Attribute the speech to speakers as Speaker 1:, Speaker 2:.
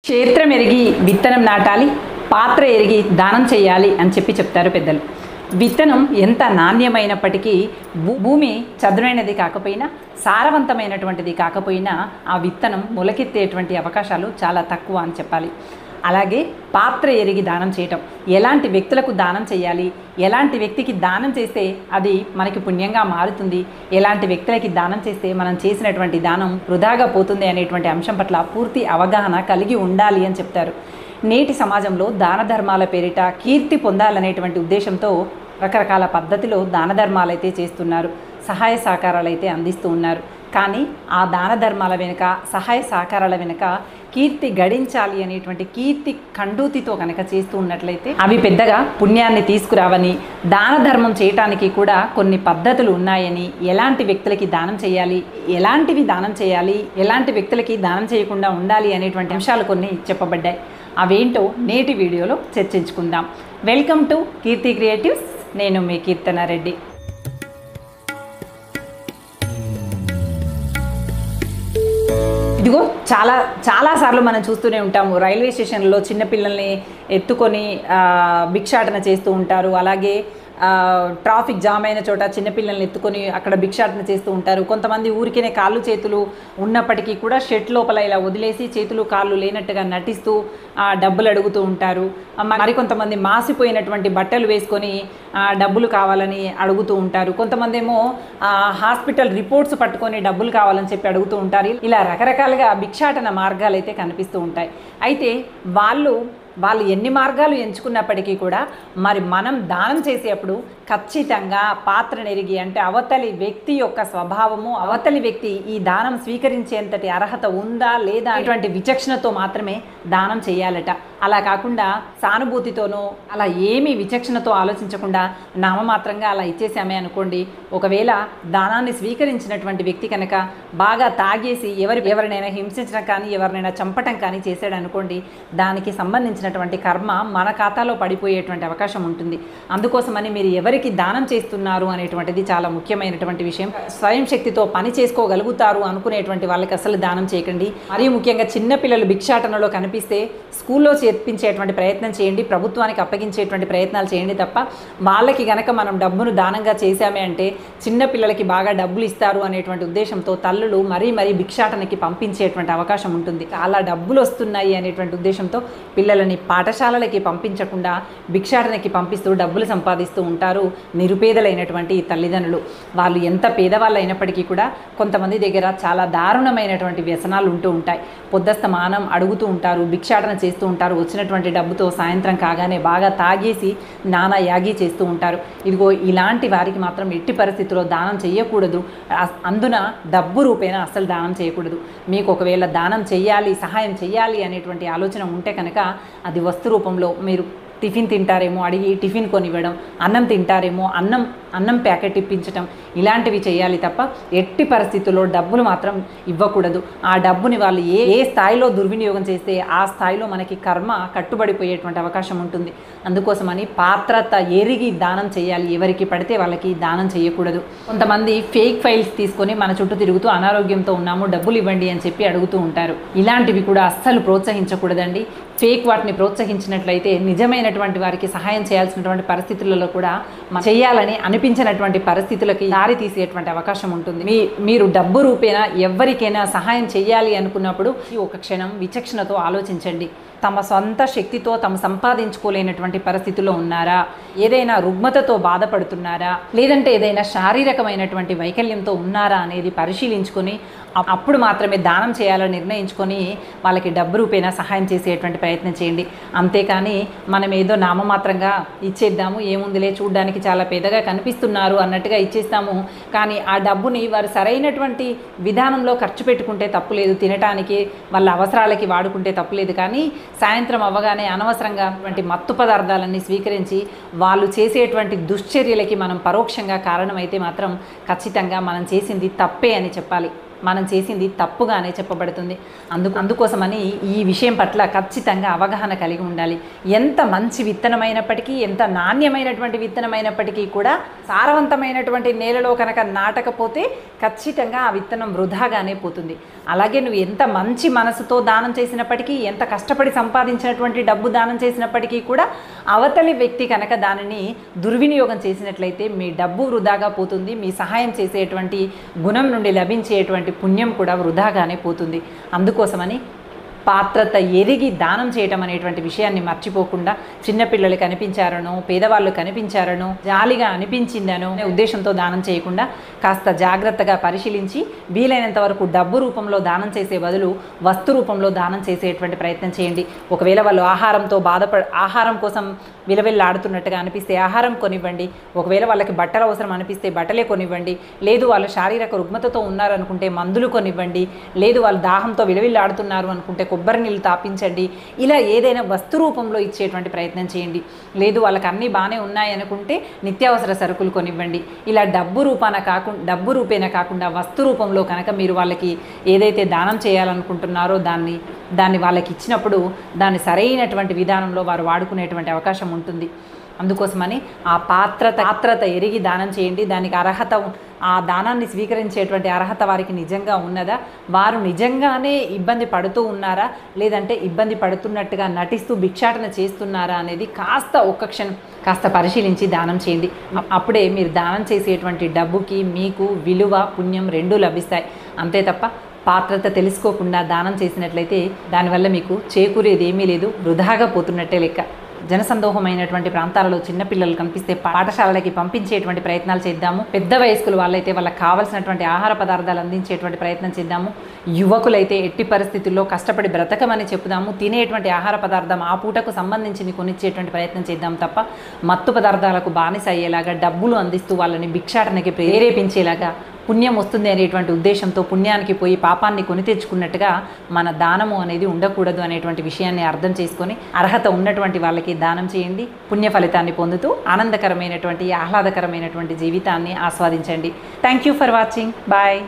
Speaker 1: క్షేత్రం ఎరిగి విత్తనం నాటాలి, పాత్ర ఎరిగి దానం చేయాలి అని చెప్తారు పెద్దలు. విత్తనం ఎంత నాణ్యమైనప్పటికీ భూమి చదునైనది కాకపోయినా, సారవంతమైనటువంటిది కాకపోయినా ఆ విత్తనం మొలకెత్తేటువంటి అవకాశాలు చాలా తక్కువ అని చెప్పాలి. అలాగే పాత్ర ఎరిగి దానం చేయటం, ఎలాంటి వ్యక్తులకు దానం చేయాలి, ఎలాంటి వ్యక్తికి దానం చేస్తే అది మనకి పుణ్యంగా మారుతుంది, ఎలాంటి వ్యక్తులకి దానం చేస్తే మనం చేసినటువంటి దానం వృధాగా పోతుంది అనేటువంటి అంశం పట్ల పూర్తి అవగాహన కలిగి ఉండాలి అని చెప్తారు. నేటి సమాజంలో దాన ధర్మాల పేరిట కీర్తి పొందాలనేటువంటి ఉద్దేశంతో రకరకాల పద్ధతిలో దాన ధర్మాలు అయితే చేస్తున్నారు, సహాయ సహకారాలు అయితే అందిస్తూ ఉన్నారు. కానీ ఆ దాన ధర్మాల వెనుక, సహాయ సహకారాల వెనుక కీర్తి గడించాలి అనేటువంటి కీర్తి కండూతితో కనుక చేస్తూ ఉన్నట్లయితే అవి పెద్దగా పుణ్యాన్ని తీసుకురావని, దాన ధర్మం చేయటానికి కూడా కొన్ని పద్ధతులు ఉన్నాయని, ఎలాంటి వ్యక్తులకి దానం చేయాలి, ఎలాంటివి దానం చేయాలి, ఎలాంటి వ్యక్తులకి దానం చేయకుండా ఉండాలి అనేటువంటి అంశాలు కొన్ని చెప్పబడ్డాయి. అవేంటో నేటి వీడియోలో చర్చించుకుందాం. Welcome to Keerthi creatives. నేను మీ కీర్తన రెడ్డి. ఇదిగో చాలాసార్లు మనం చూస్తూనే ఉంటాము, రైల్వే స్టేషన్లో చిన్నపిల్లల్ని ఎత్తుకొని భిక్షాటన చేస్తూ ఉంటారు. అలాగే ట్రాఫిక్ జామ్ అయిన చోట చిన్నపిల్లల్ని ఎత్తుకొని అక్కడ భిక్షాటన చేస్తూ ఉంటారు. కొంతమంది ఊరికేనే కాళ్ళు చేతులు ఉన్నప్పటికీ కూడా షెడ్ లోపల ఇలా వదిలేసి చేతులు కాళ్ళు లేనట్టుగా నటిస్తూ డబ్బులు అడుగుతూ ఉంటారు. మరికొంతమంది మాసిపోయినటువంటి బట్టలు వేసుకొని డబ్బులు కావాలని అడుగుతూ ఉంటారు. కొంతమంది ఏమో హాస్పిటల్ రిపోర్ట్స్ పట్టుకొని డబ్బులు కావాలని చెప్పి అడుగుతూ ఉంటారు. ఇలా రకరకాలుగా భిక్షాటన మార్గాలు అయితే కనిపిస్తూ ఉంటాయి. అయితే వాళ్ళు ఎన్ని మార్గాలు ఎంచుకున్నప్పటికీ కూడా మరి మనం దానం చేసేటప్పుడు ఖచ్చితంగా పాత్రను ఎరిగి, అంటే అవతలి వ్యక్తి యొక్క స్వభావము, అవతలి వ్యక్తి ఈ దానం స్వీకరించేంతటి అర్హత ఉందా లేదా అటువంటి విచక్షణతో మాత్రమే దానం చేయాలట. అలా కాకుండా సానుభూతితోనో అలా ఏమీ విచక్షణతో ఆలోచించకుండా నామమాత్రంగా అలా ఇచ్చేసామే అనుకోండి, ఒకవేళ దానాన్ని స్వీకరించినటువంటి వ్యక్తి కనుక బాగా తాగేసి ఎవరినైనా హింసించడం కానీ, ఎవరినైనా చంపటం కానీ చేశాడు అనుకోండి, దానికి సంబంధించినటువంటి కర్మ మన ఖాతాలో పడిపోయేటువంటి అవకాశం ఉంటుంది. అందుకోసమని మీరు ఎవరికి దానం చేస్తున్నారు అనేటువంటిది చాలా ముఖ్యమైనటువంటి విషయం. స్వయం శక్తితో పని చేసుకోగలుగుతారు అనుకునేటువంటి వాళ్ళకి అసలు దానం చేయకండి. మరీ ముఖ్యంగా చిన్నపిల్లలు భిక్షాటనలో కనిపిస్తే స్కూల్లో చేర్పించేటువంటి ప్రయత్నం చేయండి, ప్రభుత్వానికి అప్పగించేటువంటి ప్రయత్నాలు చేయండి తప్ప వాళ్ళకి గనక మనం డబ్బును దానంగా చేశామే అంటే చిన్నపిల్లలకి బాగా డబ్బులు ఇస్తారు అనేటువంటి ఉద్దేశంతో తల్లులు మరీ భిక్షాటనకి పంపించేటువంటి అవకాశం ఉంటుంది. చాలా డబ్బులు వస్తున్నాయి అనేటువంటి ఉద్దేశంతో పిల్లలని పాఠశాలలకి పంపించకుండా భిక్షాటనకి పంపిస్తూ డబ్బులు సంపాదిస్తూ ఉంటారు నిరుపేదలైనటువంటి తల్లిదండ్రులు. వాళ్ళు ఎంత పేదవాళ్ళు అయినప్పటికీ కూడా కొంతమంది దగ్గర చాలా దారుణమైనటువంటి వ్యసనాలు ఉంటూ ఉంటాయి. పొద్దస్తమానం అడుగుతూ ఉంటారు, భిక్షాటన చేస్తూ ఉంటారు. వచ్చినటువంటి డబ్బుతో సాయంత్రం కాగానే బాగా తాగేసి నానా యాగి చేస్తూ ఉంటారు. ఇదిగో ఇలాంటి వారికి మాత్రం ఎట్టి పరిస్థితుల్లో దానం చేయకూడదు. అందున డబ్బు రూపేణా అస్సలు దానం చేయకూడదు. మీకు ఒకవేళ దానం చేయాలి, సహాయం చేయాలి అనేటువంటి ఆలోచన ఉంటే కనుక అది వస్తు రూపంలో మీరు టిఫిన్ తింటారేమో అడిగి టిఫిన్ కొనివ్వడం, అన్నం తింటారేమో అన్నం ప్యాకెట్ ఇప్పించటం, ఇలాంటివి చేయాలి తప్ప ఎట్టి పరిస్థితుల్లో డబ్బులు మాత్రం ఇవ్వకూడదు. ఆ డబ్బుని వాళ్ళు ఏ స్థాయిలో దుర్వినియోగం చేస్తే ఆ స్థాయిలో మనకి కర్మ కట్టుబడిపోయేటువంటి అవకాశం ఉంటుంది. అందుకోసమని పాత్రత ఎరిగి దానం చేయాలి, ఎవరికి పడితే వాళ్ళకి దానం చేయకూడదు. కొంతమంది ఫేక్ ఫైల్స్ తీసుకొని మన చుట్టూ తిరుగుతూ అనారోగ్యంతో ఉన్నాము డబ్బులు ఇవ్వండి అని చెప్పి అడుగుతూ ఉంటారు. ఇలాంటివి కూడా అస్సలు ప్రోత్సహించకూడదండి. ఫేక్ వాటిని ప్రోత్సహించినట్లయితే నిజమైనటువంటి వారికి సహాయం చేయాల్సినటువంటి పరిస్థితులలో కూడా చేయాలని అనిపించినటువంటి పరిస్థితులకి దారి తీసేటువంటి అవకాశం ఉంటుంది. మీరు డబ్బు రూపేణా ఎవరికైనా సహాయం చేయాలి అనుకున్నప్పుడు ఒక క్షణం విచక్షణతో ఆలోచించండి. తమ సొంత శక్తితో తమ సంపాదించుకోలేనటువంటి పరిస్థితుల్లో ఉన్నారా, ఏదైనా రుగ్మతతో బాధపడుతున్నారా, లేదంటే ఏదైనా శారీరకమైనటువంటి వైకల్యంతో ఉన్నారా అనేది పరిశీలించుకొని అప్పుడు మాత్రమే దానం చేయాలని నిర్ణయించుకొని వాళ్ళకి డబ్బు రూపేణా సహాయం చేసేటువంటి ప్రయత్నం చేయండి. అంతేకాని మనం ఏదో నామమాత్రంగా ఇచ్చేద్దాము, ఏముందిలే చూడ్డానికి చాలా పెద్దగా కనిపిస్తున్నారు అన్నట్టుగా ఇచ్చేస్తాము. కానీ ఆ డబ్బుని వారు సరైనటువంటి విధానంలో ఖర్చు పెట్టుకుంటే తప్పులేదు, తినటానికి వాళ్ళ అవసరాలకి వాడుకుంటే తప్పులేదు. కానీ సాయంత్రం అవ్వగానే అనవసరంగా మత్తు పదార్థాలన్నీ స్వీకరించి వాళ్ళు చేసేటువంటి దుశ్చర్యలకి మనం పరోక్షంగా కారణమైతే మాత్రం ఖచ్చితంగా మనం చేసింది తప్పే అని చెప్పాలి. మనం చేసింది తప్పుగానే చెప్పబడుతుంది. అందుకోసమని ఈ విషయం పట్ల ఖచ్చితంగా అవగాహన కలిగి ఉండాలి. ఎంత మంచి విత్తనమైనప్పటికీ, ఎంత నాణ్యమైనటువంటి విత్తనమైనప్పటికీ కూడా సారవంతమైనటువంటి నేలలో కనుక నాటకపోతే ఖచ్చితంగా ఆ విత్తనం వృధాగానే పోతుంది. అలాగే నువ్వు ఎంత మంచి మనసుతో దానం చేసినప్పటికీ, ఎంత కష్టపడి సంపాదించినటువంటి డబ్బు దానం చేసినప్పటికీ కూడా అవతలి వ్యక్తి కనుక దానిని దుర్వినియోగం చేసినట్లయితే మీ డబ్బు వృధాగా పోతుంది. మీ సహాయం చేసేటువంటి గుణం నుండి లభించేటువంటి పుణ్యం కూడా వృధాగానే పోతుంది. అందుకోసమని పాత్రత ఎరిగి దానం చేయటం అనేటువంటి విషయాన్ని మర్చిపోకుండా, చిన్నపిల్లలు కనిపించారనో, పేదవాళ్ళు కనిపించారనో, జాలిగా అనిపించిందనో ఉద్దేశంతో దానం చేయకుండా కాస్త జాగ్రత్తగా పరిశీలించి వీలైనంత వరకు డబ్బు రూపంలో దానం చేసే బదులు వస్తు రూపంలో దానం చేసేటువంటి ప్రయత్నం చేయండి. ఒకవేళ వాళ్ళు ఆహారం కోసం విలవిల్లాడుతున్నట్టుగా అనిపిస్తే ఆహారం కొనివ్వండి. ఒకవేళ వాళ్ళకి బట్టలు అవసరం అనిపిస్తే బట్టలే కొనివ్వండి. లేదు వాళ్ళు శారీరక రుగ్మతతో ఉన్నారనుకుంటే మందులు కొనివ్వండి. లేదు వాళ్ళు దాహంతో విలవిల్లాడుతున్నారు అనుకుంటే కొబ్బరి నీళ్ళు తాపించండి. ఇలా ఏదైనా వస్తు రూపంలో ఇచ్చేటువంటి ప్రయత్నం చేయండి. లేదు వాళ్ళకి అన్నీ బాగానే ఉన్నాయి అనుకుంటే నిత్యావసర సరుకులు కొనివ్వండి. ఇలా డబ్బు రూపేణ కాకుండా వస్తు రూపంలో కనుక మీరు వాళ్ళకి ఏదైతే దానం చేయాలనుకుంటున్నారో దాన్ని వాళ్ళకి ఇచ్చినప్పుడు దాన్ని సరైనటువంటి విధానంలో వారు వాడుకునేటువంటి అవకాశం ఉంటుంది. అందుకోసమని ఆ పాత్రత ఎరిగి దానం చేయండి. దానికి ఆ దానాన్ని స్వీకరించేటువంటి అర్హత వారికి నిజంగా ఉన్నదా, వారు నిజంగానే ఇబ్బంది పడుతూ ఉన్నారా, లేదంటే ఇబ్బంది పడుతున్నట్టుగా నటిస్తూ భిక్షాటన చేస్తున్నారా అనేది ఒక్క క్షణం కాస్త పరిశీలించి దానం చేయండి. అప్పుడే మీరు దానం చేసేటువంటి డబ్బుకి మీకు విలువ, పుణ్యం రెండూ లభిస్తాయి. అంతే తప్ప పాత్రత తెలుసుకోకుండా దానం చేసినట్లయితే దానివల్ల మీకు చేకూరేది ఏమీ లేదు, వృధాగా పోతున్నట్టే లెక్క. జనసందోహమైనటువంటి ప్రాంతాలలో చిన్నపిల్లలు కనిపిస్తే పాఠశాలలకి పంపించేటువంటి ప్రయత్నాలు చేద్దాము. పెద్ద వయస్కులు వాళ్ళైతే వాళ్ళకి కావాల్సినటువంటి ఆహార పదార్థాలు అందించేటువంటి ప్రయత్నం చేద్దాము. యువకులైతే ఎట్టి పరిస్థితుల్లో కష్టపడి బ్రతకమని చెప్పుదాము. తినేటువంటి ఆహార పదార్థం ఆ పూటకు సంబంధించింది కొనిచ్చేటువంటి ప్రయత్నం చేద్దాం తప్ప మత్తు పదార్థాలకు బానిస అయ్యేలాగా డబ్బులు అందిస్తూ వాళ్ళని భిక్షాటనకి ప్రేరేపించేలాగా పుణ్యం వస్తుంది అనేటువంటి ఉద్దేశంతో పుణ్యానికి పోయి పాపాన్ని కొని తెచ్చుకున్నట్టుగా మన దానము అనేది ఉండకూడదు అనేటువంటి విషయాన్ని అర్థం చేసుకొని అర్హత ఉన్నటువంటి వాళ్ళకి దానం చేయండి. పుణ్య ఫలితాన్ని పొందుతూ ఆనందకరమైనటువంటి ఆహ్లాదకరమైనటువంటి జీవితాన్ని ఆస్వాదించండి. Thank you for watching. Bye.